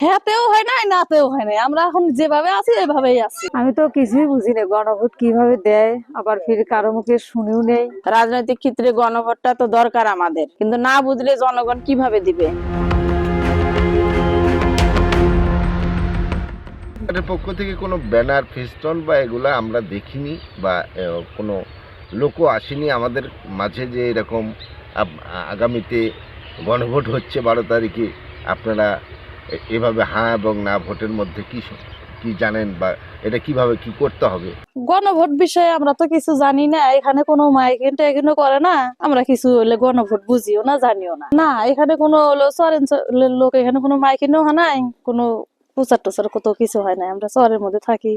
হ্যাঁতেও হয় নাই, নাতেও হয় নাই, আমরা এখন যেভাবে আছি এভাবেই আছি। আমি তো কিছুই বুঝি না গণভোট কিভাবে দেয়, আবার ফির কারো মুখে শুনেও নেই। রাজনৈতিক ক্ষেত্রে গণভোটটা তো দরকার আমাদের, কিন্তু না বুঝলে জনগণ কিভাবে দিবে? সরকারের পক্ষ থেকে কোনো ব্যানার ফেস্টন বা এগুলা আমরা দেখিনি, বা কোনো লোকও আসেনি আমাদের মাঝে যে এরকম আগামীতে গণভোট হচ্ছে 12 তারিখে, আপনারা এভাবে হ্যাঁ এবং না ভোটের মধ্যে কি জানেন, বা এটা কিভাবে কি করতে হবে? গণভোট বিষয়ে আমরা তো কিছু জানি না, এখানে কোনো মাইকিং টাইকিংও করে না, আমরা কিছু হলে গণভোট বুঝিও না, জানিও না। না, এখানে কোনো হলো শহরের লোক, এখানে কোনো মাইকিংও হয় নাই, কোনো প্রচার টচার কত কিছু হয় নাই, আমরা শহরের মধ্যে থাকি,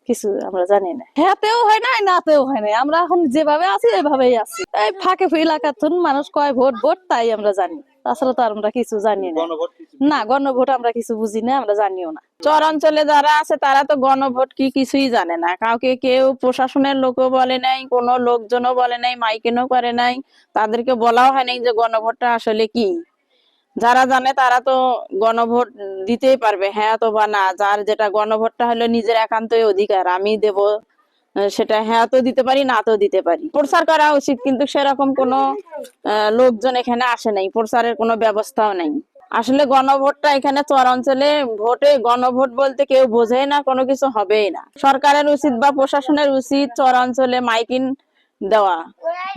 কিছু আমরা জানি না। হ্যাঁতেও হয় নাই, নাতেও হয় নাই, আমরা এখন যেভাবে আছি এভাবেই আছি। এই ফাঁকে এলাকার মানুষ কয় ভোট ভোট তাই আমরা জানি, তাছাড়া তো আমরা কিছু জানি না। না, গণভোট আমরা কিছু বুঝি না, আমরা জানিও না। চর অঞ্চলে যারা আছে তারা তো গণভোট কি কিছুই জানে না, কাউকে কেউ প্রশাসনের লোকও বলে নাই, কোনো লোকজনও বলে নাই, মাইকিংও করে নাই, তাদেরকে বলাও হয় নাই যে গণভোটটা আসলে কি। যারা জানে তারা তো গণভোট দিতেই পারবে, হ্যাঁ তো বা না। যার যেটা গণভোটটা হলো নিজের একান্তই অধিকার, আমি দেব, সেটা হ্যাঁ তো দিতে পারি, না তো দিতে পারি। প্রচার করা উচিত, কিন্তু সেরকম কোনো লোকজন এখানে আসে নাই, প্রচারের কোনো ব্যবস্থাও নাই। আসলে গণভোটটা এখানে চর অঞ্চলে ভোটে গণভোট বলতে কেউ বোঝেই না, কোনো কিছু হবেই না। সরকারের উচিত বা প্রশাসনের উচিত চর অঞ্চলে মাইকিং দেওয়া,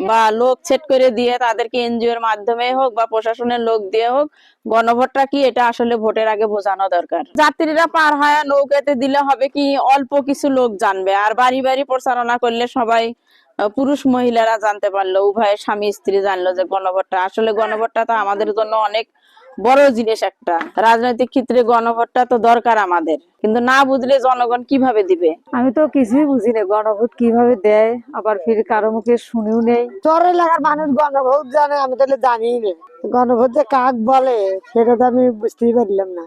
বা লোক সেট করে দিয়ে তাদেরকে এনজিওর মাধ্যমে হোক বা প্রশাসনের লোক দিয়ে হোক গণভোটটা কি এটা আসলে ভোটের আগে বোঝানো দরকার। যাত্রীরা পার হয় নৌকাতে দিলে হবে কি, অল্প কিছু লোক জানবে, আর বাড়ি বাড়ি প্রচারণা করলে সবাই পুরুষ মহিলারা জানতে পারলো, উভয় স্বামী স্ত্রী জানলো যে গণভোটটা আসলে, গণভোটটা তো আমাদের জন্য অনেক বড় জিনিস একটা। রাজনৈতিক ক্ষেত্রে গণভোটটা তো দরকার আমাদের, কিন্তু না বুঝলে জনগণ কিভাবে দিবে? আমি তো কিছুই বুঝি না গণভোট কিভাবে দেয়, আবার ফির কারো মুখে শুনেও নেই। চর এলাকার মানুষ গণভোট জানে, আমি তাহলে জানিই না। গণভোট যে কাক বলে সেটা তো আমি বুঝতেই পারলাম না।